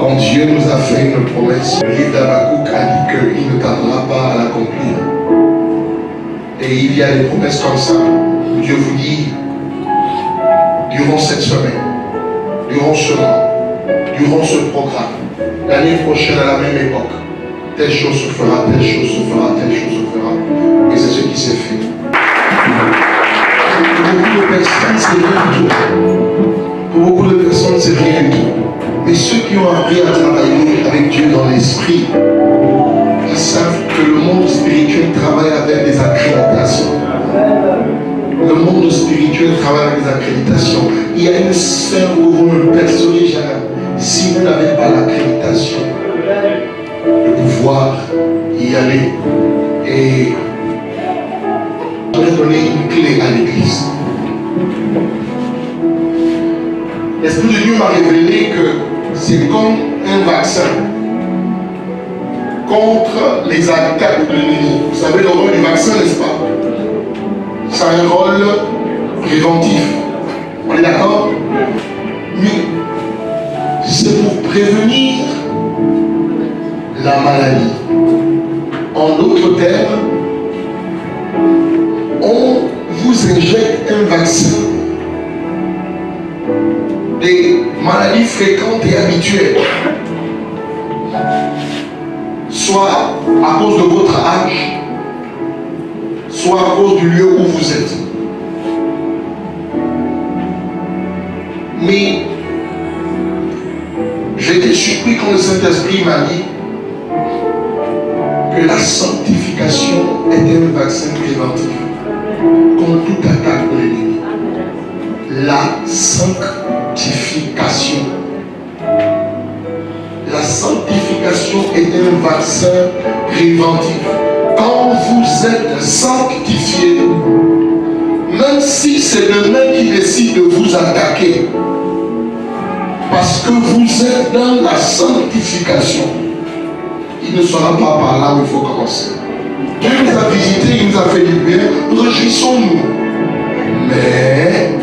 Quand Dieu nous a fait une promesse, le livre d'Habakkuk a dit qu'il ne tardera pas à l'accomplir. Et il y a des promesses comme ça, où Dieu vous dit, durant cette semaine, durant ce mois, durant ce programme, l'année prochaine à la même époque, telle chose se fera, telle chose se fera, telle chose se fera. Et c'est ce qui s'est fait. Pour beaucoup de personnes, c'est rien du tout. Pour beaucoup de personnes, c'est rien du tout. Mais ceux qui ont appris à travailler avec Dieu dans l'esprit, ils savent que le monde spirituel travaille avec des accréditations. Le monde spirituel travaille avec des accréditations. Il y a une sphère où vous ne percevez jamais. Si vous n'avez pas l'accréditation, de pouvoir y aller. Et je vais donner une clé à l'église. L'Esprit de Dieu m'a révélé que c'est comme un vaccin contre les attaques de l'ennemi. Vous savez le rôle du vaccin, n'est-ce pas? Ça a un rôle préventif. On est d'accord? Mais c'est pour prévenir la maladie. En d'autres termes, on vous injecte un vaccin des maladies fréquentes et habituelles, soit à cause de votre âge, soit à cause du lieu où vous êtes. Mais j'ai été surpris quand le Saint-Esprit m'a dit que la sanctification est un vaccin préventif contre toute attaque de l'ennemi. La sanctification. La sanctification est un vaccin préventif. Quand vous êtes sanctifié, même si c'est demain qui décide de vous attaquer, parce que vous êtes dans la sanctification, il ne sera pas par là où il faut commencer. Dieu nous a visités, il nous a fait du bien, réjouissons-nous. Mais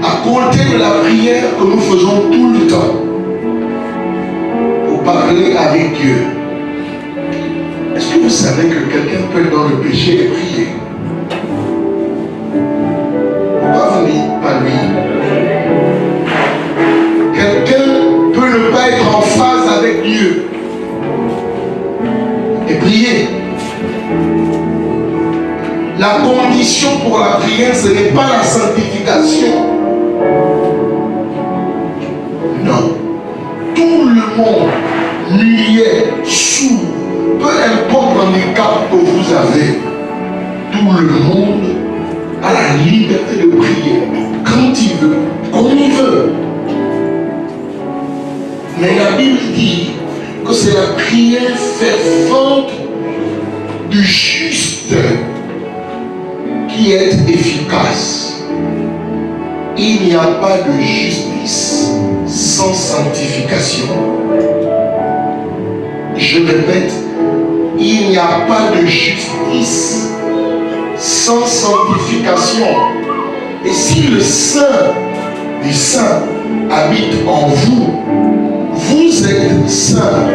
à côté de la prière que nous faisons tout le temps, pour parler avec Dieu, est-ce que vous savez que quelqu'un peut être dans le péché et prier? Pourquoi vous dites pas lui? Quelqu'un peut ne pas être en phase avec Dieu et prier. La condition pour la prière, ce n'est pas la sanctification. Non. Tout le monde, muet, sourd, peu importe l'handicap que vous avez, tout le monde a la liberté de prier quand il veut, comme il veut. Mais la Bible dit que c'est la prière fervente du juste qui est efficace. Il n'y a pas de justice sans sanctification. Je répète, il n'y a pas de justice sans sanctification. Et si le Saint des Saints habite en vous, vous êtes saints.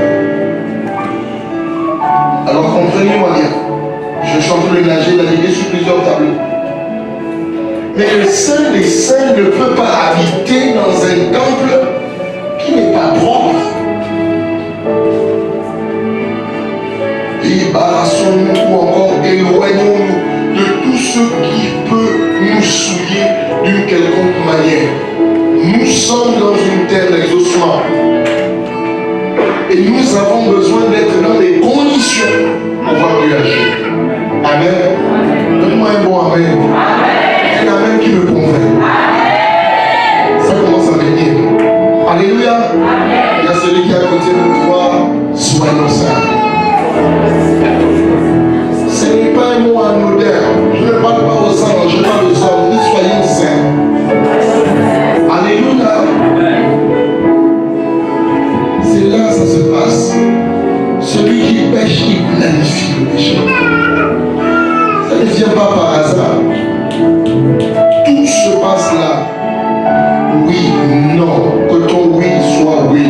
Alors comprenez-moi bien. Je suis en train de ménager la idée sur plusieurs tableaux. Mais le Saint des Saints ne peut pas habiter dans un temple qui n'est pas propre. Débarrassons-nous ou encore éloignons-nous de tout ce qui peut nous souiller d'une quelconque manière. Nous sommes dans une terre d'exaucement. Et nous avons besoin d'être dans des conditions pour pouvoir Dieu agir. Amen. Donne-moi un bon amen. Un amen qui me convainc. Ça commence à venir. Alléluia. Il y a celui qui est à côté de toi. Soyons saints. Ce n'est pas un mot anodin. Je ne parle pas aux anges, je parle aux hommes. Nous soyons saints. Alléluia. C'est là que ça se passe. Celui qui pêche, il planifie le péché. Ça ne vient pas par hasard. Tout se passe là. Oui, non. Que ton oui soit oui.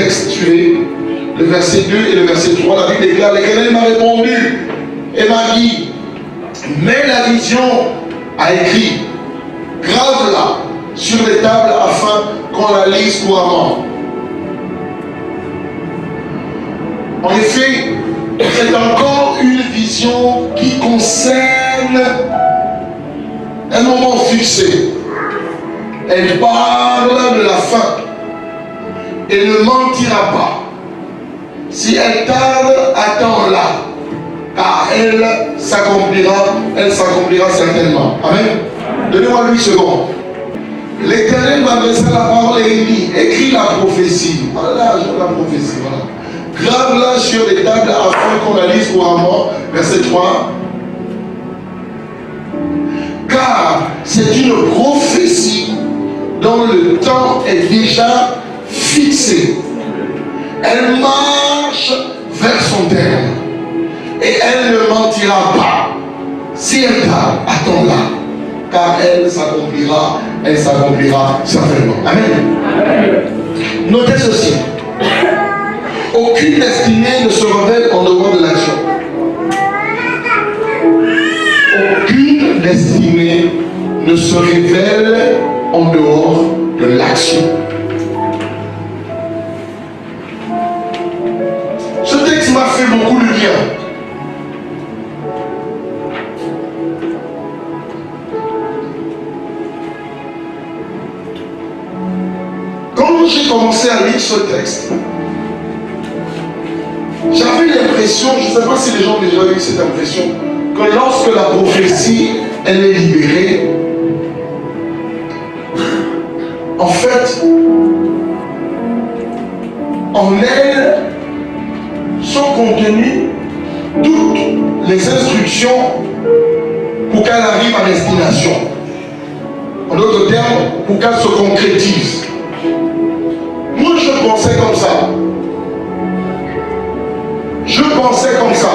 texte, suivez, le verset 2 et le verset 3, la Bible déclare, l'Éternel m'a répondu et m'a dit, mets la vision à écrit, grave-la sur les tables afin qu'on la lise couramment. En effet, c'est encore une vision qui concerne un moment fixé. Elle parle de la fin et ne mentira pas. Si elle tarde, attends-la, car elle s'accomplira certainement. Amen. Donnez-moi 8 secondes. L'Éternel m'adressa la parole et il dit, écris la prophétie. Voilà, je la prophétie, voilà. Grave-la sur les tables afin qu'on la lise couramment. Verset 3. Car c'est une prophétie dont le temps est déjà fixé. Elle marche vers son terme. Et elle ne mentira pas. Si elle tarde, attends-la. Car elle s'accomplira certainement. Amen. Amen. Notez ceci. Aucune destinée ne se révèle en dehors de l'action. Aucune destinée ne se révèle en dehors de l'action. Ce texte m'a fait beaucoup de bien. Quand j'ai commencé à lire ce texte, j'avais l'impression, je ne sais pas si les gens ont déjà eu cette impression, que lorsque la prophétie, elle est libérée, en fait, en elle sont contenues toutes les instructions pour qu'elle arrive à destination. En d'autres termes, pour qu'elle se concrétise. Moi, je pensais comme ça.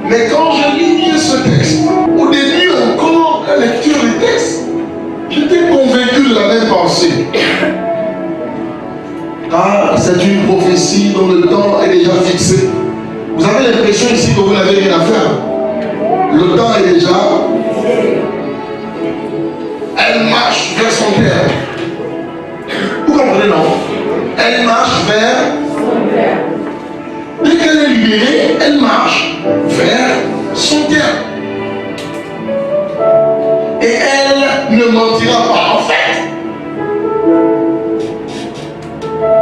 Mais quand je lis ce texte, au début encore, la lecture du texte, j'étais convaincu de la même pensée. Car c'est une prophétie dont le temps est déjà fixé. Vous avez l'impression ici que vous n'avez rien à faire. Le temps est déjà. Elle marche vers son terme. Vous comprenez, non? Elle marche vers. Dès qu'elle est libérée, elle marche vers son terme. Et elle ne mentira pas. En fait,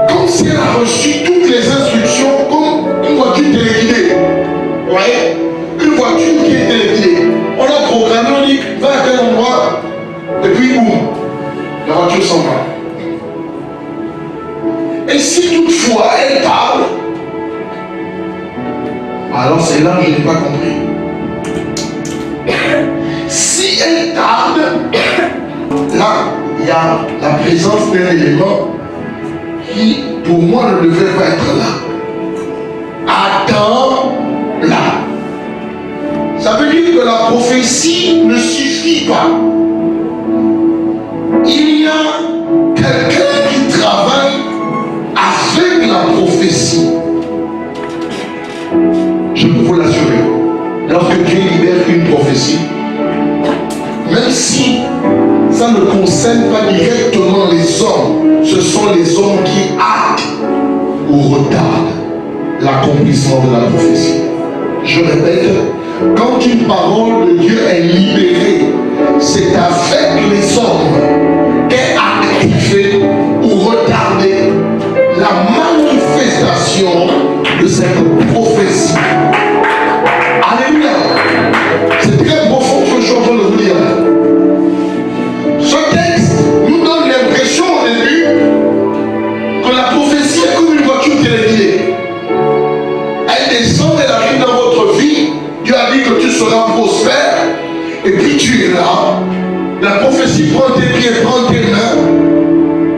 comme si elle a reçu toutes les instructions comme une voiture téléguidée. Vous voyez? Une voiture qui est téléguidée. On a programmé, on dit, va à tel endroit, et puis boum, la voiture s'en va. Et si toutefois elle parle, alors c'est là que je n'ai pas compris. Si elle tarde, là, il y a la présence d'un élément qui, pour moi, ne devait pas être là. Attends-là. Ça veut dire que la prophétie ne suffit pas. Il y a quelqu'un qui travaille avec la prophétie. Je peux vous l'assurer. Lorsque Dieu libère une prophétie, même si ça ne concerne pas directement les hommes, ce sont les hommes qui hâtent ou retardent l'accomplissement de la prophétie. Je répète, quand une parole de Dieu est libérée, c'est avec les hommes qu'est activée ou retardée la manifestation de cette prophétie. Alléluia. C'est très profond ce que je suis en train de vous dire. Ce texte nous donne l'impression au début que la prophétie est comme une voiture téléguidée. Elle descend, elle arrive dans votre vie. Dieu a dit que tu seras prospère. Et puis tu es là. La prophétie prend tes pieds, prend tes mains,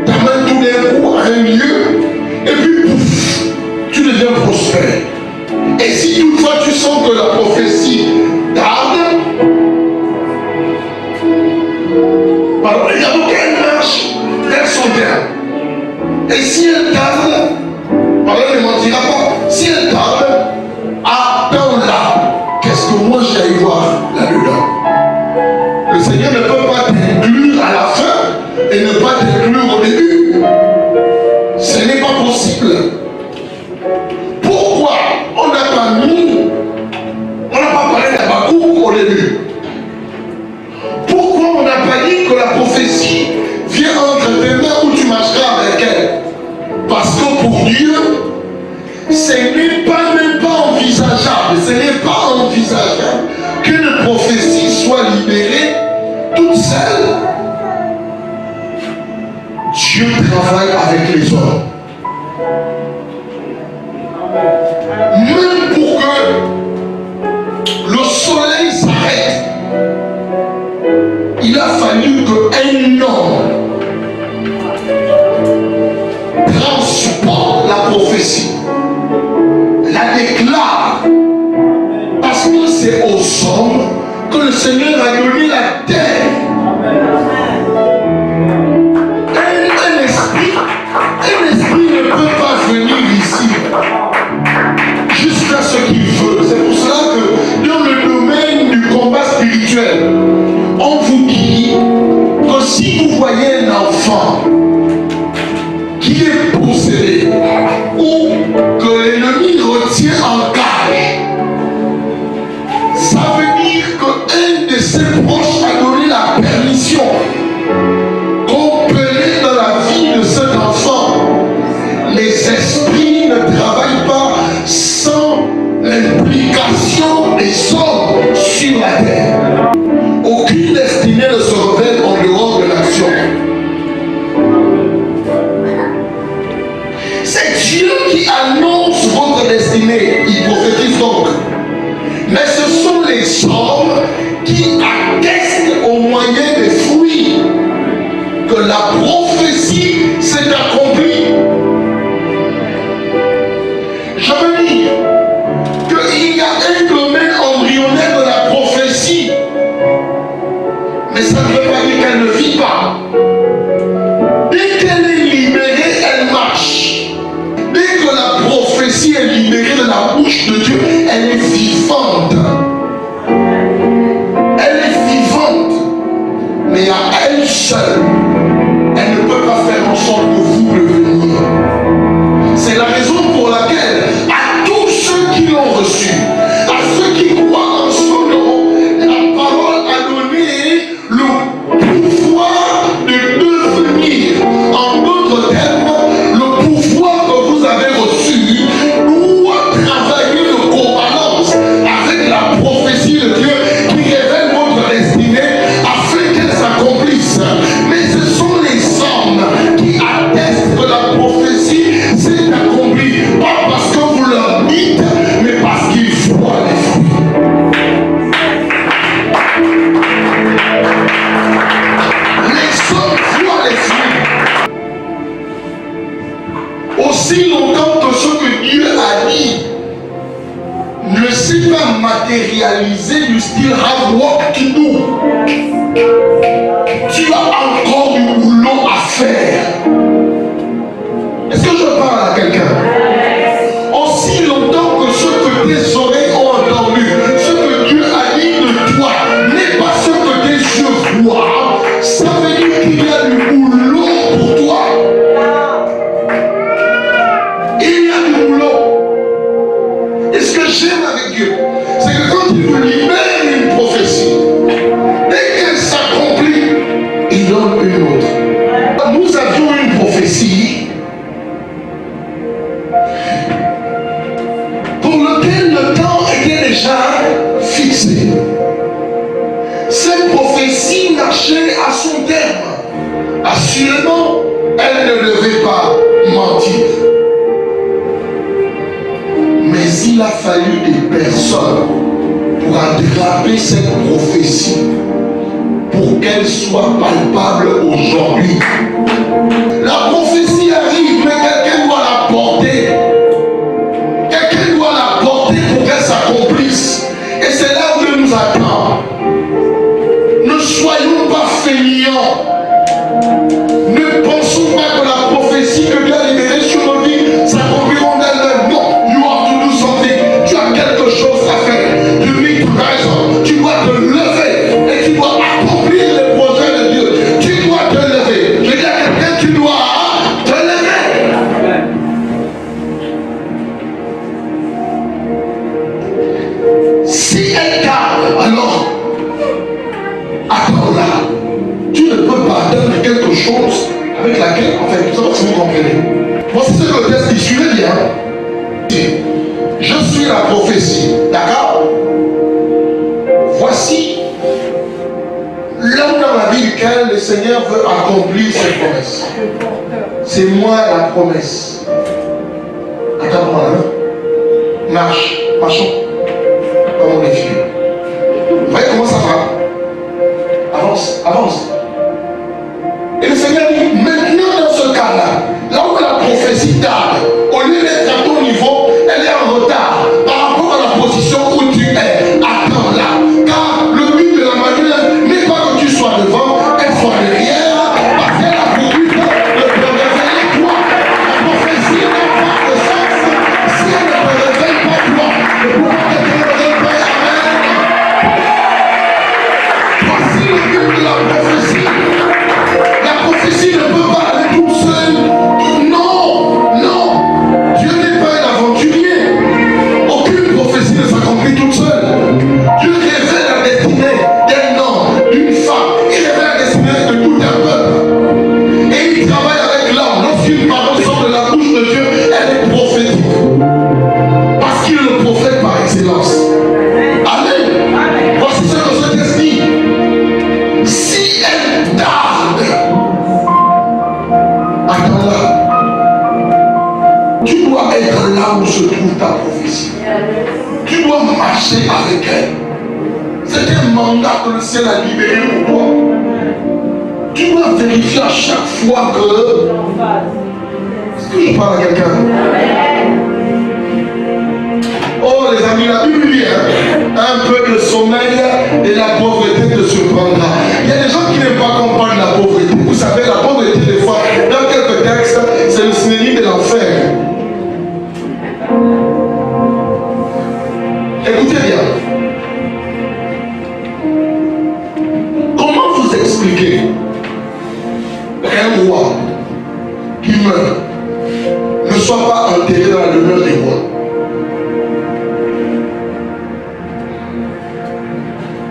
t'amène tout d'un coup à un lieu. Et puis pouf, tu deviens prospère. Et si toutefois tu sens que la prophétie tarde, alors il y a aucune marche vers son terme. Et si elle tarde, elle ne mentira pas. Si elle tarde, attends-la. Qu'est-ce que moi j'aille voir là-dedans? Le Seigneur ne peut pas t'inclure à la fin et ne pas t'inclure au début. Ce n'est pas possible. Pourquoi on n'a pas mis, on n'a pas parlé d'Habakkuk au début? Pourquoi on n'a pas dit que la prophétie vient entre tes mains où tu marcheras avec elle? Parce que pour Dieu, ce n'est pas même pas envisageable, ce n'est pas envisageable qu'une prophétie soit libérée toute seule. Dieu travaille avec les hommes. Même pour que le soleil s'arrête, il a fallu qu'un homme transporte la prophétie, la déclare, parce que c'est aux hommes que le Seigneur a donné la terre. Un esprit ne peut pas venir ici jusqu'à ce qu'il veut. C'est pour cela que dans le domaine du combat spirituel, on vous dit que si vous voyez un enfant qui est possédé ou que l'ennemi retient en cage, ça veut dire qu'un de ses proches a donné la permission qu'on peut dans la vie de cet enfant. Les esprits ne travaillent pas sans l'implication des hommes sur la terre. Aucune destinée ne se révèle en dehors de l'action. C'est Dieu qui annonce votre destinée. Il prophétise donc. Mais ce sont les hommes qui attestent au moyen des fruits que la prophétie s'est accomplie. Je veux dire qu'il y a un domaine embryonnaire de la prophétie. Mais ça ne veut pas dire qu'elle ne vit pas. Dès qu'elle est libérée, elle marche. Dès que la prophétie est libérée de la bouche de Dieu, elle est vivante. Elle est vivante. Mais à elle seule, elle ne peut pas faire en sorte que vous deveniez. C'est la raison pour laquelle, à tous ceux qui l'ont reçu, à ceux qui croient en son nom, la parole a donné le pouvoir de devenir. En d'autres termes, le pouvoir que vous avez reçu doit travailler de covalence avec la prophétie de Dieu qui révèle votre destinée afin qu'elle s'accomplisse. Mais ce sont les hommes qui attestent que la prophétie s'est accomplie, pas parce que vous leur dites, mais parce qu'ils voient les fruits. Les hommes voient les fruits. Aussi longtemps que ce que Dieu a dit ne s'est pas matérialisé, you still have work to do. Tu as encore du boulot à faire. Est-ce que je parle à quelqu'un? Aussi longtemps que ce que tes oreilles ont entendu, ce que Dieu a dit de toi, n'est pas ce que tes yeux voient, ça veut dire qu'il y a du boulot pour toi. Il y a du boulot. Et ce que j'aime avec Dieu, c'est que quand il vous libère une prophétie, dès qu'elle s'accomplit, il donne une autre. Nous avions une prophétie pour lequel le temps était déjà fixé. Cette prophétie marchait à son terme. Assurément, elle ne devait pas mentir. Mais il a fallu des personnes pour attraper cette prophétie, pour qu'elle soit palpable aujourd'hui. La prophétie arrive, mais quelqu'un doit la porter. Quelqu'un doit la porter pour qu'elle s'accomplisse. Et c'est là où Dieu nous attend. Ne soyons pas fainéants. Ne pensons pas que laquelle, en fait, tout ça, si vous comprenez. Voici ce que le texte dit, suivez bien. Je suis la prophétie, d'accord? Voici l'homme dans la vie duquel le Seigneur veut accomplir ses promesses. C'est moi la promesse. Attends-moi là. Marche, marchons. Comme on est vieux. Vous voyez comment ça va? Avance, avance. Et le Seigneur dit, maintenant dans ce cas-là, là où la prophétie tarde, au lieu d'être à ton niveau, elle est en retard par rapport à la position où tu es. Attends là. Car le but de la manœuvre n'est pas que tu sois devant, elle soit derrière, parce qu'elle a pour but de te révéler toi. La prophétie n'a pas de sens si elle ne te révèle pas toi. Et pourquoi elle ne te révèle pas? Amen. Voici le but de la prophétie. La prophétie ne peut pas aller toute seule. Non, non. Dieu n'est pas un aventurier. Aucune prophétie ne s'accomplit toute seule. Dieu révèle la destinée d'un homme, d'une femme. Il révèle la destinée de tout un peuple. Et il travaille avec l'homme. Lorsqu'une parole sort de la bouche de Dieu, elle est prophétique. Parce qu'il est le prophète par excellence. Amen. Voici ce que ce texte dit. Si elle tarde, attends-la. Tu dois être là où se trouve ta prophétie. Tu dois marcher avec elle. C'est un mandat que le ciel a libéré pour toi. Tu dois vérifier à chaque fois que... Est-ce que je parle à quelqu'un? Oh les amis, la Bible dit, un peu de sommeil et la pauvreté te surprendra. Il y a des gens qui n'aiment pas qu'on parle de la pauvreté. Vous savez, la pauvreté des fois, dans quelques textes, c'est le synonyme de l'enfer. Écoutez bien. Comment vous expliquer qu'un roi qui meurt ne soit pas enterré dans la demeure des rois?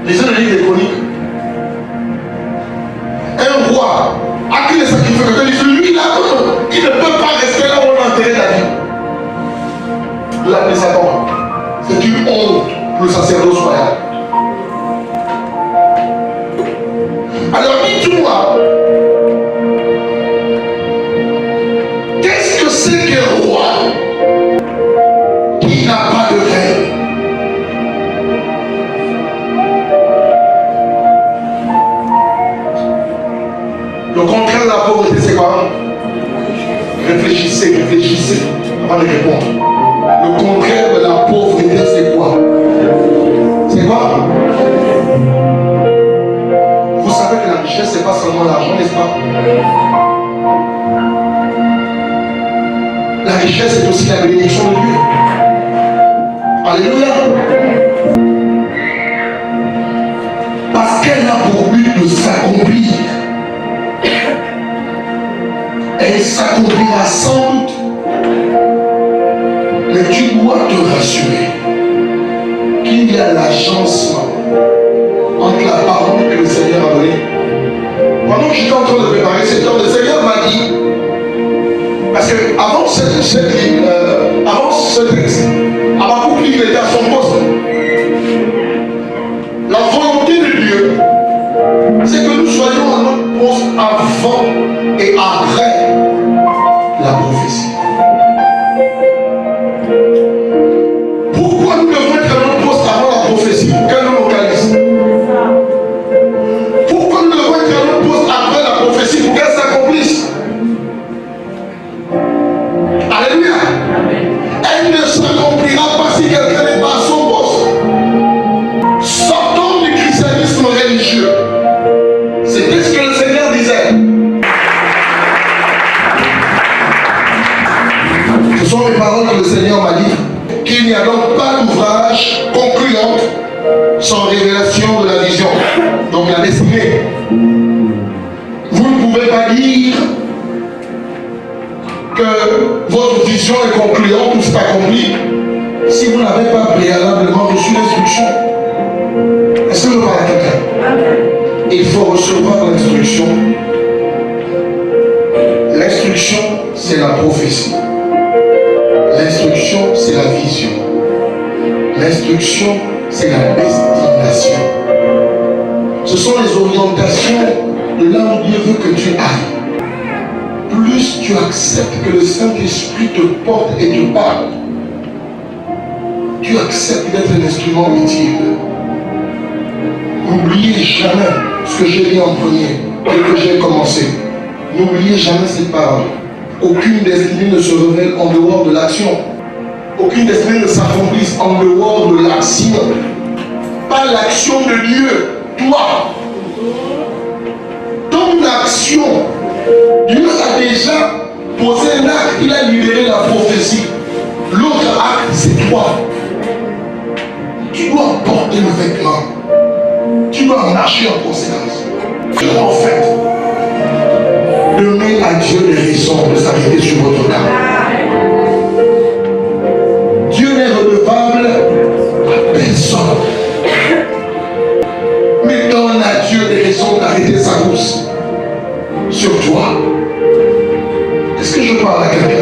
Lisez le livre des Chroniques. Un roi à qui les sacrificateurs disent, lui là, il ne peut pas rester là où on a enterré David. Vous l'appelez ça comment? C'est une honte pour le sacerdoce royal. Alors dites-moi, qu'est-ce que c'est qu'un roi qui n'a pas de rêve? Le contraire de la pauvreté, c'est quoi? Réfléchissez, réfléchissez avant de répondre. Le contraire de la pauvreté, c'est quoi? C'est quoi? Vous savez que la richesse, c'est pas seulement l'argent, n'est-ce pas? La richesse, c'est aussi la bénédiction de Dieu. Alléluia. Parce qu'elle a pour but de s'accomplir. Elle s'accomplira sans doute. Mais tu dois te rassurer qu'il y a l'agencement entre la parole que le Seigneur a donnée. Pendant que j'étais en train de préparer cette heure, le Seigneur m'a dit, parce que avant ce texte, Habakkuk il était à son poste. La volonté de Dieu, c'est que nous soyons à notre poste avant et après la prophétie. Pourquoi nous devons être à notre poste avant la prophétie? Pour qu'elle nous localise. Pourquoi nous devons être à notre poste après la prophétie? Pour qu'elle s'accomplisse. Alléluia. Elle ne s'accomplira pas si quelqu'un n'est pas à son poste. Sortons du christianisme religieux. C'était ce que le Seigneur disait. Ce sont les paroles que le Seigneur m'a dit. Qu'il n'y a donc pas d'ouvrage concluant sans révélation de la vision. Donc la destinée. Vous ne pouvez pas dire que votre vision est concluante ou c'est accompli si vous n'avez pas préalablement reçu l'instruction. Est-ce que je parle à quelqu'un? Il faut recevoir l'instruction. L'instruction, c'est la prophétie. L'instruction, c'est la vision. L'instruction, c'est la destination. Ce sont les orientations de là où Dieu veut que tu ailles. Plus tu acceptes que le Saint-Esprit te porte et te parle, tu acceptes d'être un instrument utile. N'oubliez jamais ce que j'ai dit en premier et que j'ai commencé. N'oubliez jamais cette parole. Aucune destinée ne se révèle en dehors de l'action. Aucune destinée ne s'accomplit en dehors de l'action. Pas l'action de Dieu, toi. Ton action, Dieu a déjà posé un acte, il a libéré la prophétie. L'autre acte, c'est toi. Tu dois porter le vêtement. Tu dois marcher en conséquence. En fait, donnez à Dieu des raisons de s'arrêter sur votre cas. Dieu n'est redevable à personne. Mais donne à Dieu des raisons d'arrêter sa course sur toi. Est-ce que je parle à quelqu'un?